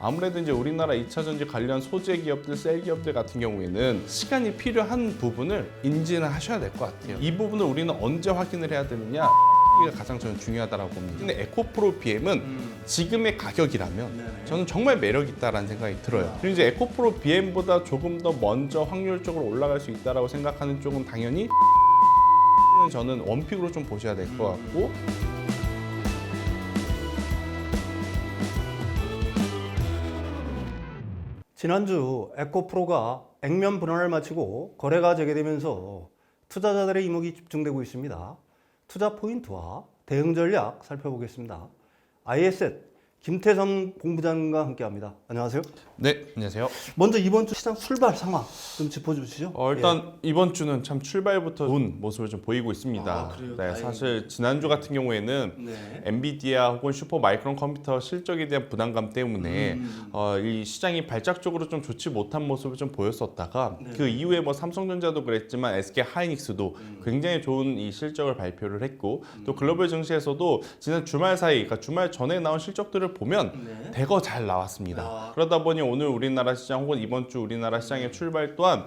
아무래도 이제 우리나라 2차 전지 관련 소재 기업들, 셀 기업들 같은 경우에는 시간이 필요한 부분을 인지는 하셔야 될 것 같아요. 이 부분을 우리는 언제 확인을 해야 되느냐? 이게 가장 저는 중요하다고 봅니다. 근데 에코프로 BM은 지금의 가격이라면 저는 정말 매력 있다라는 생각이 들어요. 그리고 이제 에코프로 BM보다 조금 더 먼저 확률적으로 올라갈 수 있다라고 생각하는 쪽은 당연히 저는 원픽으로 좀 보셔야 될 것 같고. 지난주 에코프로가 액면 분할을 마치고 거래가 재개되면서 투자자들의 이목이 집중되고 있습니다. 투자 포인트와 대응 전략 살펴보겠습니다. ISS 김태성 본부장과 함께합니다. 안녕하세요. 네, 안녕하세요. 먼저 이번 주 시장 출발 상황 좀 짚어주시죠. 일단 이번 주는 참 출발부터 좋은 모습을 좀 보이고 있습니다. 아, 그래요? 네, 다행이네요. 사실 지난주 같은 경우에는 네. 엔비디아 혹은 슈퍼 마이크론 컴퓨터 실적에 대한 부담감 때문에 이 시장이 발작적으로 좀 좋지 못한 모습을 좀 보였었다가 네. 그 이후에 뭐 삼성전자도 그랬지만 SK 하이닉스도 굉장히 좋은 이 실적을 발표를 했고 또 글로벌 증시에서도 지난 주말 사이, 그러니까 주말 전에 나온 실적들을 보면 네. 대거 잘 나왔습니다. 그러다 보니 오늘 우리나라 시장 혹은 이번 주 우리나라 시장의 출발 또한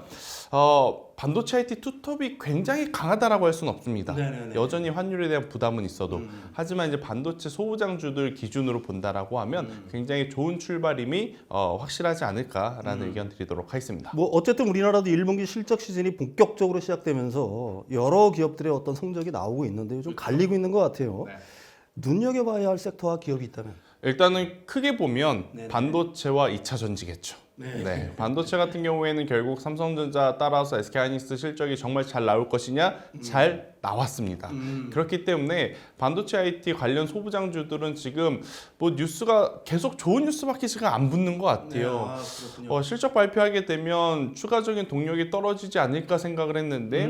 반도체 IT 투톱이 굉장히 강하다라고 할 수는 없습니다. 네네네. 여전히 환율에 대한 부담은 있어도 하지만 이제 반도체 소부장주들 기준으로 본다라고 하면 굉장히 좋은 출발임이 확실하지 않을까라는 의견 드리도록 하겠습니다. 뭐 어쨌든 우리나라도 1분기 실적 시즌이 본격적으로 시작되면서 여러 기업들의 어떤 성적이 나오고 있는데요. 좀 갈리고 있는 것 같아요. 눈여겨봐야 할 섹터와 기업이 있다면? 일단은 크게 보면 네네. 반도체와 2차 전지겠죠. 네, 반도체 같은 경우에는 결국 삼성전자 따라서 SK하이닉스 실적이 정말 잘 나올 것이냐? 잘 나왔습니다. 그렇기 때문에 반도체 IT 관련 소부장주들은 지금 뭐 뉴스가 계속 좋은 뉴스밖에 지금 안 붙는 것 같아요. 실적 발표하게 되면 추가적인 동력이 떨어지지 않을까 생각을 했는데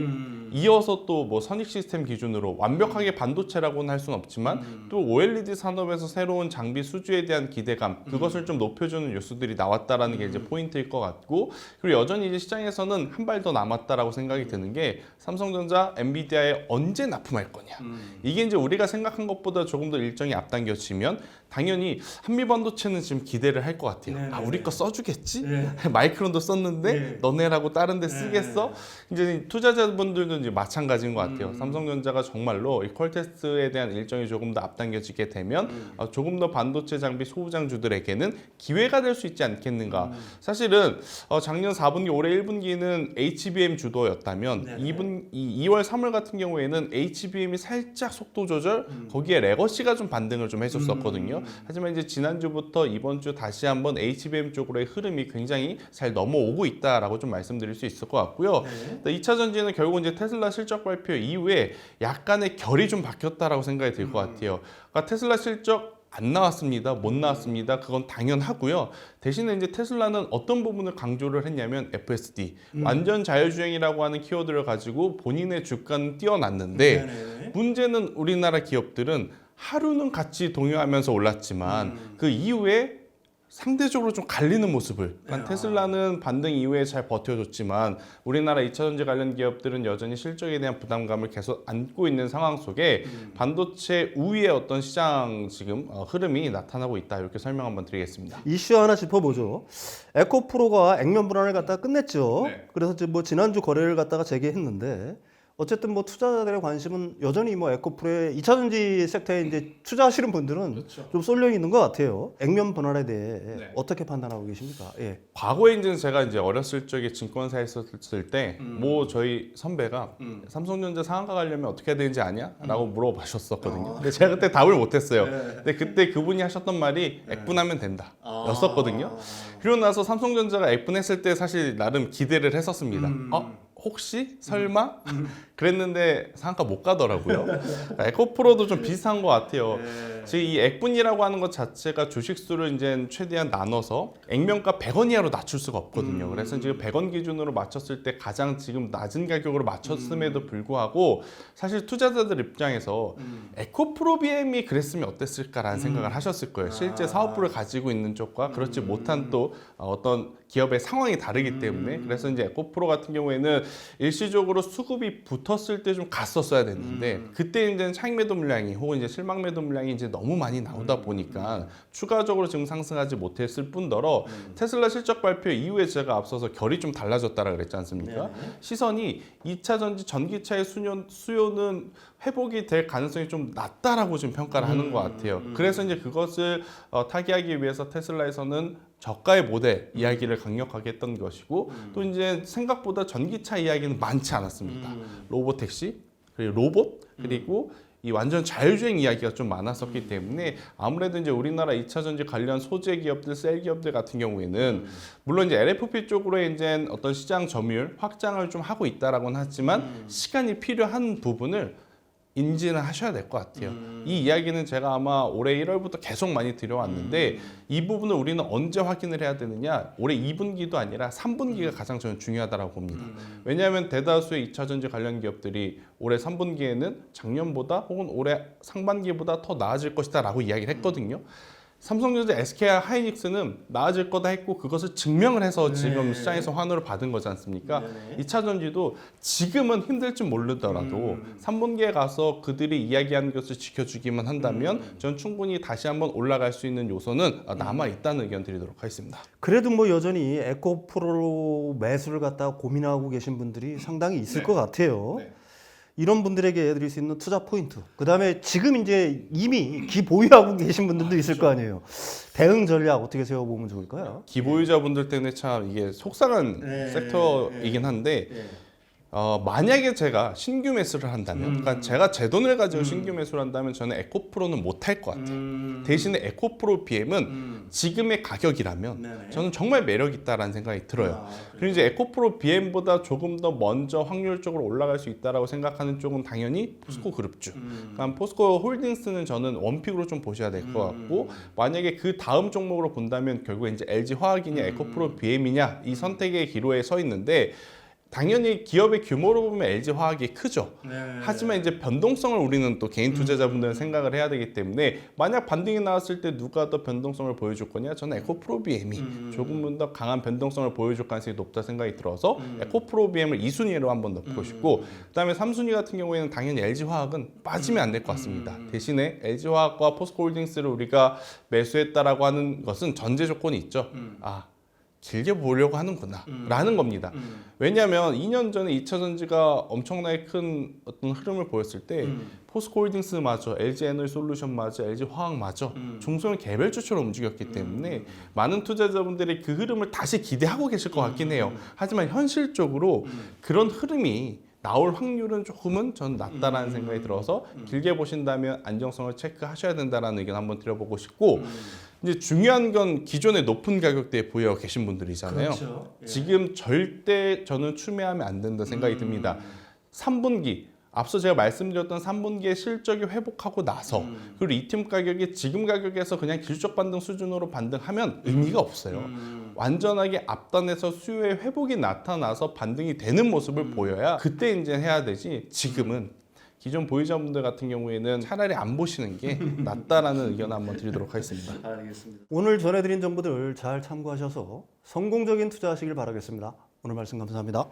이어서 또 뭐 선익 시스템 기준으로 완벽하게 반도체라고는 할 수는 없지만 또 OLED 산업에서 새로운 장비 수주에 대한 기대감 그것을 좀 높여주는 뉴스들이 나왔다라는 게 이제 포인트일 것 같고 그리고 여전히 이제 시장에서는 한 발 더 남았다라고 생각이 드는 게 삼성전자, 엔비디아에 언제 납품할 거냐 이게 이제 우리가 생각한 것보다 조금 더 일정이 앞당겨지면 당연히 한미반도체는 지금 기대를 할 것 같아요. 네네네. 아 우리 거 써주겠지? 네. 마이크론도 썼는데 네. 너네라고 다른 데 쓰겠어? 이제 투자자분들도 이제 마찬가지인 것 같아요. 삼성전자가 정말로 이 퀄테스트에 대한 일정이 조금 더 앞당겨지게 되면 조금 더 반도체 장비 소부장주들에게는 기회가 될 수 있지 않겠는가. 사실은 작년 4분기 올해 1분기는 HBM 주도였다면 네네. 2월 3월 같은 경우에는 HBM이 살짝 속도 조절 거기에 레거시가 좀 반등을 좀 해줬었거든요. 하지만 이제 지난주부터 이번 주 다시 한번 HBM 쪽으로의 흐름이 굉장히 잘 넘어오고 있다라고 좀 말씀드릴 수 있을 것 같고요. 2차 전지는 결국 이제 테슬라 실적 발표 이후에 약간의 결이 좀 바뀌었다라고 생각이 들 것 같아요. 그러니까 테슬라 실적 안 나왔습니다. 못 나왔습니다. 그건 당연하고요. 대신에 이제 테슬라는 어떤 부분을 강조를 했냐면 FSD, 완전 자율주행이라고 하는 키워드를 가지고 본인의 주가는 띄워놨는데 네네. 문제는 우리나라 기업들은 하루는 같이 동요하면서 올랐지만 그 이후에 상대적으로 좀 갈리는 모습을 그러니까 테슬라는 반등 이후에 잘 버텨줬지만 우리나라 2차 전지 관련 기업들은 여전히 실적에 대한 부담감을 계속 안고 있는 상황 속에 반도체 우위의 어떤 시장 지금 흐름이 나타나고 있다 이렇게 설명 한번 드리겠습니다. 이슈 하나 짚어보죠. 에코프로가 액면 분할을 갖다가 끝냈죠. 네. 그래서 뭐 지난주 거래를 갖다가 재개했는데 어쨌든 뭐 투자자들의 관심은 여전히 뭐 에코프로의 2차 전지 섹터에 이제 투자하시는 분들은 좀 쏠려 있는 것 같아요. 액면 분할에 대해 어떻게 판단하고 계십니까? 예. 과거에 이제 제가 이제 어렸을 적에 증권사에 있었을 때 뭐 저희 선배가 삼성전자 상한가 가려면 어떻게 해야 되는지 아냐? 라고 물어보셨었거든요. 근데 제가 그때 답을 못했어요. 근데 그때 그분이 하셨던 말이 액분하면 된다 였었거든요. 그러고 나서 삼성전자가 액분했을 때 사실 나름 기대를 했었습니다. 혹시? 설마? 그랬는데 상한가 못 가더라고요. 에코프로도 좀 비슷한 것 같아요. 지금 이 액분이라고 하는 것 자체가 주식수를 이제 최대한 나눠서 액면가 100원 이하로 낮출 수가 없거든요. 그래서 지금 100원 기준으로 맞췄을 때 가장 지금 낮은 가격으로 맞췄음에도 불구하고 사실 투자자들 입장에서 에코프로 BM이 그랬으면 어땠을까라는 생각을 하셨을 거예요. 실제 사업부를 가지고 있는 쪽과 그렇지 못한 또 어떤 기업의 상황이 다르기 때문에 그래서 이제 에코프로 같은 경우에는 일시적으로 수급이 붙었을 때 좀 갔었어야 됐는데 그때 이제 차익 매도 물량이 혹은 이제 실망 매도 물량이 이제 너무 많이 나오다 보니까 추가적으로 지금 상승하지 못했을 뿐더러 테슬라 실적 발표 이후에 제가 앞서서 결이 좀 달라졌다라 그랬지 않습니까? 시선이 2차 전지 전기차의 수요는 회복이 될 가능성이 좀 낮다라고 지금 평가를 하는 것 같아요. 그래서 이제 그것을 타개하기 위해서 테슬라에서는 저가의 모델 이야기를 강력하게 했던 것이고 또 이제 생각보다 전기차 이야기는 많지 않았습니다. 로보택시 그리고 로봇 그리고 이 완전 자율주행 이야기가 좀 많았었기 때문에 아무래도 이제 우리나라 2차 전지 관련 소재 기업들, 셀 기업들 같은 경우에는 물론 이제 LFP 쪽으로 이제 어떤 시장 점유율 확장을 좀 하고 있다라고는 하지만 시간이 필요한 부분을 인지는 하셔야 될 것 같아요. 이 이야기는 제가 아마 올해 1월부터 계속 많이 드려왔는데 이 부분을 우리는 언제 확인을 해야 되느냐? 올해 2분기도 아니라 3분기가 가장 저는 중요하다고 봅니다. 왜냐하면 대다수의 2차 전지 관련 기업들이 올해 3분기에는 작년보다 혹은 올해 상반기보다 더 나아질 것이다라고 이야기를 했거든요. 삼성전자, SK 하이닉스는 나아질 거다 했고 그것을 증명을 해서 지금 시장에서 환호를 받은 거지 않습니까? 2차 전지도 지금은 힘들지 모르더라도 3분기에 가서 그들이 이야기하는 것을 지켜주기만 한다면 전 충분히 다시 한번 올라갈 수 있는 요소는 남아있다는 의견 드리도록 하겠습니다. 그래도 뭐 여전히 에코프로 매수를 갖다가 고민하고 계신 분들이 상당히 있을 것 같아요. 이런 분들에게 드릴 수 있는 투자 포인트. 그다음에 지금 이제 이미 기보유하고 계신 분들도 있을 거 아니에요. 대응 전략 어떻게 세워보면 좋을까요? 기보유자분들 때문에 참 이게 속상한 섹터이긴 한데 만약에 제가 신규 매수를 한다면 그러니까 제가 제 돈을 가지고 신규 매수를 한다면 저는 에코프로는 못 할 것 같아요. 대신에 에코프로 BM은 지금의 가격이라면 저는 정말 매력 있다라는 생각이 들어요. 그리고 이제 에코프로 BM보다 조금 더 먼저 확률적으로 올라갈 수 있다라고 생각하는 쪽은 당연히 포스코 그룹주. 그러니까 포스코 홀딩스는 저는 원픽으로 좀 보셔야 될 것 같고 만약에 그 다음 종목으로 본다면 결국 이제 LG 화학이냐 에코프로 BM이냐 이 선택의 기로에 서 있는데 당연히 기업의 규모로 보면 LG 화학이 크죠. 하지만 이제 변동성을 우리는 또 개인 투자자분들은 생각을 해야 되기 때문에 만약 반등이 나왔을 때 누가 더 변동성을 보여줄 거냐? 저는 에코프로비엠이 조금은 더 강한 변동성을 보여줄 가능성이 높다 생각이 들어서 에코프로비엠을 2순위로 한번 넣고 싶고 그다음에 3순위 같은 경우에는 당연히 LG 화학은 빠지면 안 될 것 같습니다. 대신에 LG 화학과 포스코홀딩스를 우리가 매수했다라고 하는 것은 전제 조건이 있죠. 길게 보려고 하는구나 라는 겁니다. 왜냐하면 2년 전에 2차 전지가 엄청나게 큰 어떤 흐름을 보였을 때 포스코홀딩스마저, LG에너지솔루션마저, LG화학마저 중소형 개별주처럼 움직였기 때문에 많은 투자자분들이 그 흐름을 다시 기대하고 계실 것 같긴 해요. 하지만 현실적으로 그런 흐름이 나올 확률은 조금은 전 낮다라는 생각이 들어서 길게 보신다면 안정성을 체크하셔야 된다라는 의견 한번 드려보고 싶고 이제 중요한 건 기존에 높은 가격대에 보유하고 계신 분들이잖아요. 그렇죠. 지금 절대 저는 추매하면 안 된다 생각이 듭니다. 3분기 앞서 제가 말씀드렸던 3분기에 실적이 회복하고 나서 그리고 리튬 가격이 지금 가격에서 그냥 길적 반등 수준으로 반등하면 의미가 없어요. 완전하게 앞단에서 수요의 회복이 나타나서 반등이 되는 모습을 보여야 그때 이제 해야 되지 지금은 기존 보유자분들 같은 경우에는 차라리 안 보시는 게 낫다라는 의견 한번 드리도록 하겠습니다. 알겠습니다. 오늘 전해드린 정보들 잘 참고하셔서 성공적인 투자하시길 바라겠습니다. 오늘 말씀 감사합니다.